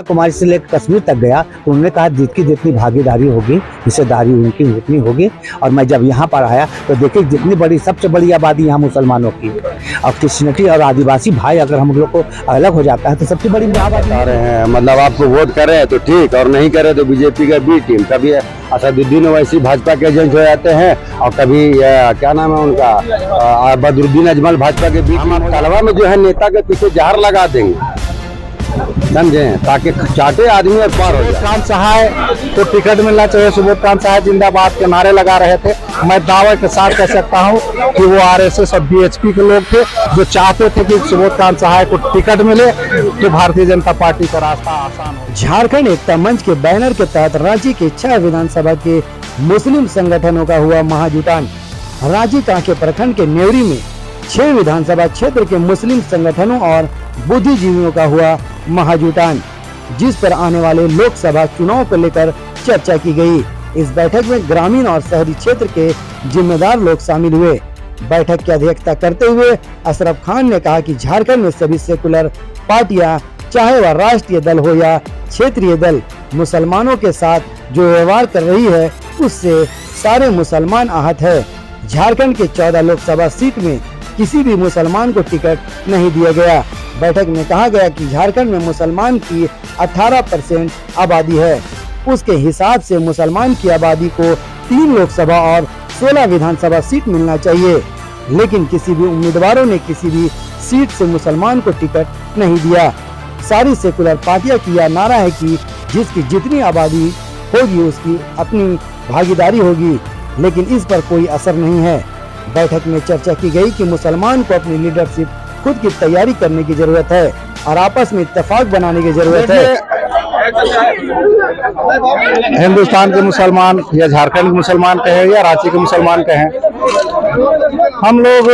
कुमारी से लेकर कश्मीर तक गया तो उन्होंने कहा जितनी जितनी भागीदारी होगी हिस्सेदारी उनकी उतनी होगी। और मैं जब यहाँ पर आया तो देखिए जितनी बड़ी सबसे बड़ी आबादी यहाँ मुसलमानों की, और क्रिश्चियनिटी और आदिवासी भाई अगर हम लोग को अलग हो जाता है तो सबसे बड़ी आबादी आ रहे हैं। मतलब आपको वोट करें तो ठीक और नहीं करें तो बीजेपी का बी टीम। कभी असदुद्दीन ओवैसी भाजपा के एजेंट हो जाते हैं और कभी क्या नाम है उनका बदरुद्दीन अजमल भाजपा के बी टीम। तलवा में जो है नेता के पीछे जहर लगा देंगे, समझे, ताकि चाटे आदमी और पार हो जाए। कांत सहाय को टिकट मिलना चाहिए, सुबोध कांत सहाय जिंदाबाद के नारे लगा रहे थे। मैं दावे के साथ कह सकता हूं कि वो आरएसएस और बीएचपी के लोग थे जो चाहते थे कि सुबोध कांत सहाय को टिकट मिले तो भारतीय जनता पार्टी का रास्ता आसान हो। झारखंड एकता मंच के बैनर के तहत रांची के 6 विधानसभा के मुस्लिम संगठनों का हुआ महाजुटान। रांची कांके प्रखंड के नेवरी में 6 विधानसभा क्षेत्र के मुस्लिम संगठनों और बुद्धिजीवियों का हुआ महाजुटान, जिस पर आने वाले लोकसभा चुनाव को लेकर चर्चा की गई। इस बैठक में ग्रामीण और शहरी क्षेत्र के जिम्मेदार लोग शामिल हुए। बैठक की अध्यक्षता करते हुए अशरफ खान ने कहा कि झारखंड में सभी सेकुलर पार्टियां, चाहे वह राष्ट्रीय दल हो या क्षेत्रीय दल, मुसलमानों के साथ जो व्यवहार कर रही है उससे सारे मुसलमान आहत है। झारखंड के 14 लोकसभा सीट में किसी भी मुसलमान को टिकट नहीं दिया गया। बैठक में कहा गया कि झारखंड में मुसलमान की 18% आबादी है। उसके हिसाब से मुसलमान की आबादी को 3 लोकसभा और 16 विधानसभा सीट मिलना चाहिए, लेकिन किसी भी उम्मीदवारों ने किसी भी सीट से मुसलमान को टिकट नहीं दिया। सारी सेकुलर पार्टियां की यह नारा है कि जिसकी जितनी आबादी होगी उसकी अपनी भागीदारी होगी, लेकिन इस पर कोई असर नहीं है। बैठक में चर्चा की गई कि मुसलमान को अपनी लीडरशिप खुद की तैयारी करने की जरूरत है और आपस में इत्तेफाक बनाने की जरूरत है। हिंदुस्तान के मुसलमान या झारखंड के मुसलमान कहें या रांची के मुसलमान कहें, हम लोग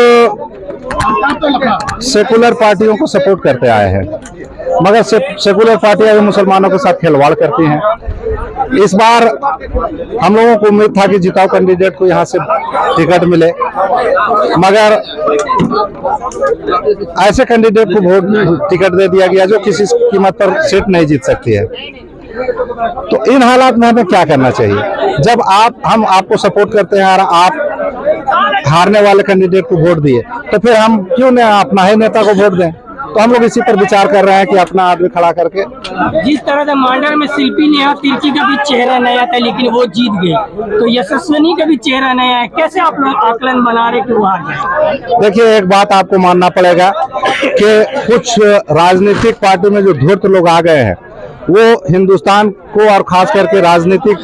सेकुलर पार्टियों को सपोर्ट करते आए हैं, मगर सेकुलर पार्टियां भी मुसलमानों के साथ खिलवाड़ करती हैं। इस बार हम लोगों को उम्मीद था कि जिताऊ कैंडिडेट को यहां से टिकट मिले, मगर ऐसे कैंडिडेट को वोट टिकट दे दिया गया जो किसी कीमत पर सीट नहीं जीत सकती है। तो इन हालात में हमें क्या करना चाहिए? जब हम आपको सपोर्ट करते हैं और आप हारने वाले कैंडिडेट को वोट दिए तो फिर हम क्यों न अपना ही नेता को वोट दें? तो हम लोग इसी पर विचार कर रहे हैं कि अपना आदमी खड़ा करके। जिस तरह से मांडर में शिल्पी नेहा तिर्की का भी चेहरा नया था लेकिन वो जीत गए, तो यशस्विनी का भी चेहरा नया है, कैसे आप लोग आकलन बना रहे कि वो हार गए? देखिए, एक बात आपको मानना पड़ेगा कि कुछ राजनीतिक पार्टी में जो धूर्त लोग आ गए हैं वो हिंदुस्तान को और खास करके राजनीतिक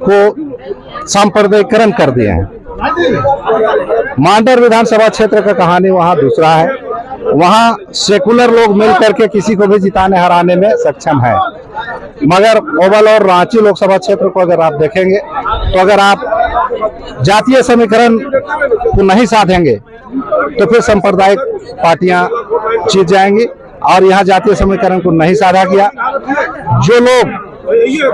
को सांप्रदायिकरण कर दिए हैं। मांडर विधानसभा क्षेत्र का कहानी वहाँ दूसरा है। वहाँ सेकुलर लोग मिल करके किसी को भी जिताने हराने में सक्षम है, मगर ओवल और रांची लोकसभा क्षेत्र को अगर आप देखेंगे तो अगर आप जातीय समीकरण को नहीं साधेंगे तो फिर सांप्रदायिक पार्टियां जीत जाएंगी, और यहाँ जातीय समीकरण को नहीं साधा गया। जो लोग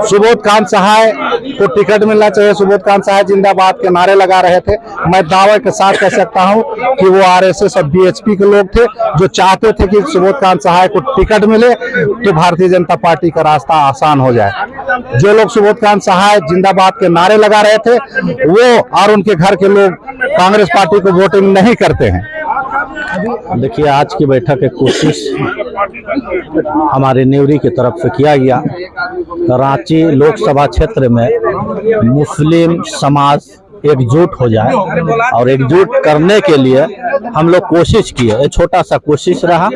सुबोध कांत सहाय को टिकट मिलना चाहिए, सुबोध कांत सहाय जिंदाबाद के नारे लगा रहे थे, मैं दावे के साथ कह सकता हूं कि वो आरएसएस और बीएचपी के लोग थे जो चाहते थे कि सुबोध कांत सहाय को टिकट मिले तो भारतीय जनता पार्टी का रास्ता आसान हो जाए। जो लोग सुबोध कांत सहाय जिंदाबाद के नारे लगा रहे थे वो और उनके घर के लोग कांग्रेस पार्टी को वोटिंग नहीं करते हैं। देखिए, आज की बैठक एक कोशिश हमारे नेवरी की तरफ से किया गया। तो रांची लोकसभा क्षेत्र में मुस्लिम समाज एकजुट हो जाए, और एकजुट करने के लिए हम लोग कोशिश किए। ये छोटा सा कोशिश रहा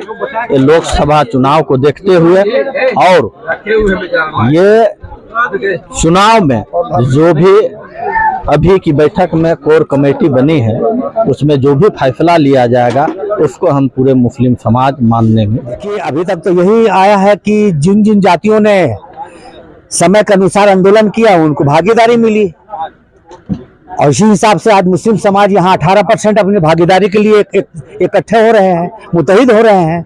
ये लोकसभा चुनाव को देखते हुए, और ये चुनाव में जो भी अभी की बैठक में कोर कमेटी बनी है उसमें जो भी फैसला लिया जाएगा उसको हम पूरे मुस्लिम समाज मानने में। देखिए, अभी तक तो यही आया है कि जिन जिन जातियों ने समय के अनुसार आंदोलन किया उनको भागीदारी मिली, और इसी हिसाब से आज मुस्लिम समाज यहाँ 18% अपनी भागीदारी के लिए इकट्ठे हो रहे हैं, मुतहिद हो रहे हैं।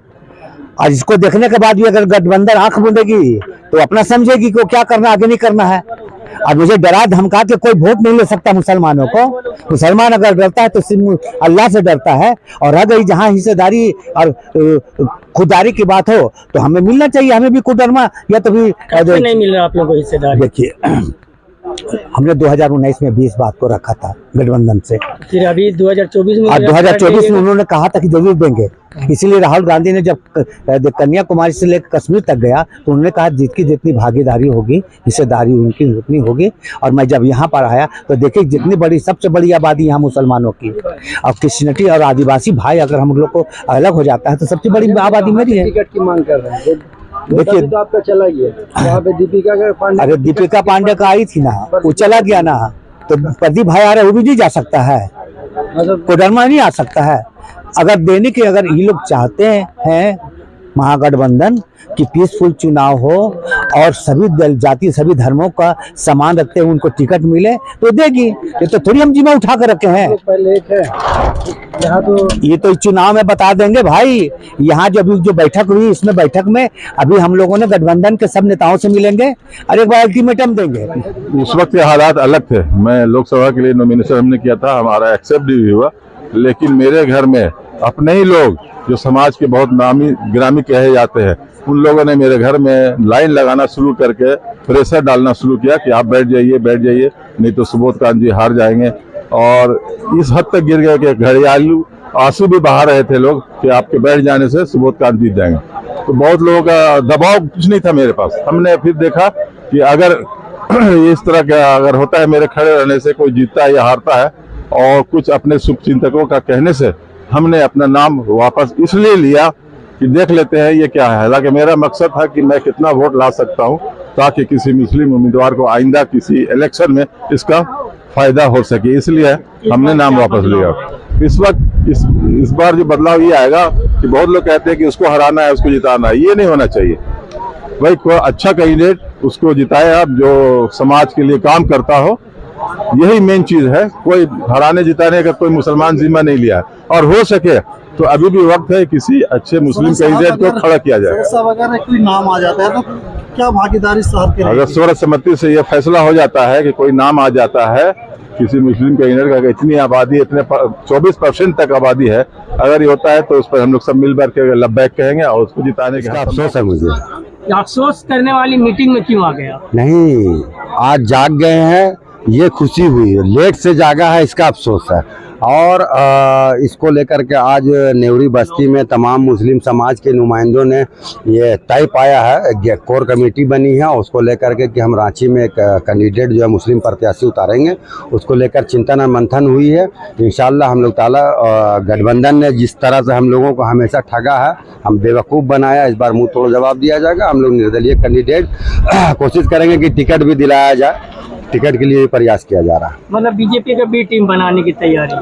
और इसको देखने के बाद भी अगर गठबंधन आंख मूंदेगी तो अपना समझेगी कि क्या करना आगे नहीं करना है। और मुझे डरा धमका के कोई वोट नहीं ले सकता मुसलमानों को। मुसलमान अगर डरता है तो सिर्फ अल्लाह से डरता है। और रह गई जहाँ हिस्सेदारी और खुददारी की बात हो तो हमें मिलना चाहिए, हमें भी कुडरमा या तो भी नहीं मिल रहा आप लोगों को हिस्सेदारी। देखिए हमने 2019 में भी इस बात को रखा था गठबंधन से, फिर अभी 2024 में 2024 में उन्होंने कहा था कि जरूर देंगे। इसीलिए राहुल गांधी ने जब कन्याकुमारी से लेकर कश्मीर तक गया तो उन्होंने कहा जितनी जितनी भागीदारी होगी, हिस्सेदारी उनकी उतनी होगी। और मैं जब यहाँ पर आया तो देखिए जितनी बड़ी सबसे बड़ी आबादी यहाँ मुसलमानों की, और क्रिश्चियनिटी और आदिवासी भाई अगर हम लोग को अलग हो जाता है तो सबसे बड़ी आबादी मेरी है। टिकट की मांग कर रहे हैं, देखिए तो आपका चला गया वहाँ पे दीपिका पांडे। अरे दीपिका पांडे का आई थी ना, वो चला गया ना, तो प्रदीप भाई आ रहे वो भी नहीं जा सकता है, कोडरमा नहीं आ सकता है। अगर देने के अगर ये लोग चाहते हैं महागठबंधन कि पीसफुल चुनाव हो और सभी दल जाति सभी धर्मों का समान रखते हुए उनको टिकट मिले तो देगी। ये तो थोड़ी हम जिम्मा उठा कर रखे हैं, पहले एक है यहाँ तो ये तो चुनाव में बता देंगे भाई। यहाँ जो बैठक हुई इसमें बैठक में अभी हम लोगों ने गठबंधन के सब नेताओं से मिलेंगे और एक बार अल्टीमेटम देंगे। उस वक्त के हालात अलग थे। मैं लोकसभा के लिए नॉमिनेशन हमने किया था, हमारा एक्सेप्ट भी हुआ, लेकिन मेरे घर में अपने ही लोग जो समाज के बहुत नामी गिरामी कहे जाते हैं उन लोगों ने मेरे घर में लाइन लगाना शुरू करके प्रेशर डालना शुरू किया कि आप बैठ जाइए नहीं तो सुबोध कांत जी हार जाएंगे। और इस हद तक गिर गए कि घड़ियालू आंसू भी बहा रहे थे लोग कि आपके बैठ जाने से सुबोध कांत जीत जाएंगे। तो बहुत लोगों का दबाव कुछ नहीं था मेरे पास। हमने फिर देखा कि अगर इस तरह का अगर होता है मेरे खड़े रहने से कोई जीतता है या हारता है, और कुछ अपने शुभचिंतकों का कहने से हमने अपना नाम वापस इसलिए लिया कि देख लेते हैं ये क्या है। हालांकि मेरा मकसद था कि मैं कितना वोट ला सकता हूं ताकि किसी मुस्लिम उम्मीदवार को आइंदा किसी इलेक्शन में इसका फायदा हो सके, इसलिए हमने नाम वापस लिया। इस वक्त इस बार जो बदलाव ये आएगा कि बहुत लोग कहते हैं कि उसको हराना है उसको जिताना है, ये नहीं होना चाहिए भाई। कोई अच्छा कैंडिडेट उसको जिताए आप जो समाज के लिए काम करता हो, यही मेन चीज है। कोई हराने जिताने का कोई मुसलमान जिम्मा नहीं लिया, और हो सके तो अभी भी वक्त है किसी अच्छे मुस्लिम कैंडिडेट को खड़ा किया जाए। अगर कोई नाम आ जाता है तो क्या भागीदारी शहर के अगर सर्वसम्मति से यह फैसला हो जाता है कि कोई नाम आ जाता है किसी मुस्लिम कैंडिडेट का, इतनी आबादी इतने 24% तक आबादी है, अगर ये होता है तो उस पर हम लोग सब मिल बैठ के लब्बैक कहेंगे और उसको जिताने का अफसोस है मुझे। अफसोस करने वाली मीटिंग में क्यों आ गया? नहीं, आज जाग गए हैं, ये खुशी हुई है। लेट से जागा है इसका अफसोस है। और इसको लेकर के आज नेवरी बस्ती में तमाम मुस्लिम समाज के नुमाइंदों ने ये तय पाया है, कोर कमेटी बनी है उसको लेकर के कि हम रांची में एक कैंडिडेट जो है मुस्लिम प्रत्याशी उतारेंगे। उसको लेकर चिंतन और मंथन हुई है। इंशाल्लाह हम लोग ताला गठबंधन ने जिस तरह से हम लोगों को हमेशा ठगा है, हम बेवकूफ़ बनाया, इस बार मुंह तोड़ जवाब दिया जाएगा। हम लोग निर्दलीय कैंडिडेट कोशिश करेंगे कि टिकट भी दिलाया जाए, टिकट के लिए प्रयास किया जा रहा है। मतलब बीजेपी का बी टीम बनाने की तैयारी।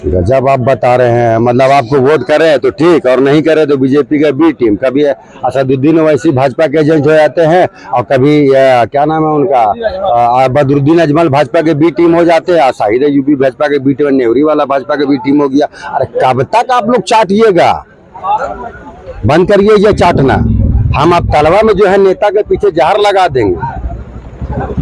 गजब आप बता रहे हैं, मतलब आपको वोट करे तो ठीक और नहीं करे तो बीजेपी का बी टीम। कभी असदुद्दीन ओवैसी भाजपा के एजेंट हो जाते हैं और कभी क्या नाम है उनका बदरुद्दीन अजमल भाजपा के बी टीम हो जाते हैं, शाहिद यूपी भाजपा के बी टीम, नेवरी वाला भाजपा के बी टीम हो गया। अरे कब तक आप लोग चाटिएगा? बंद करिए ये चाटना। हम अब तलवा में जो है नेता के पीछे जहर लगा देंगे।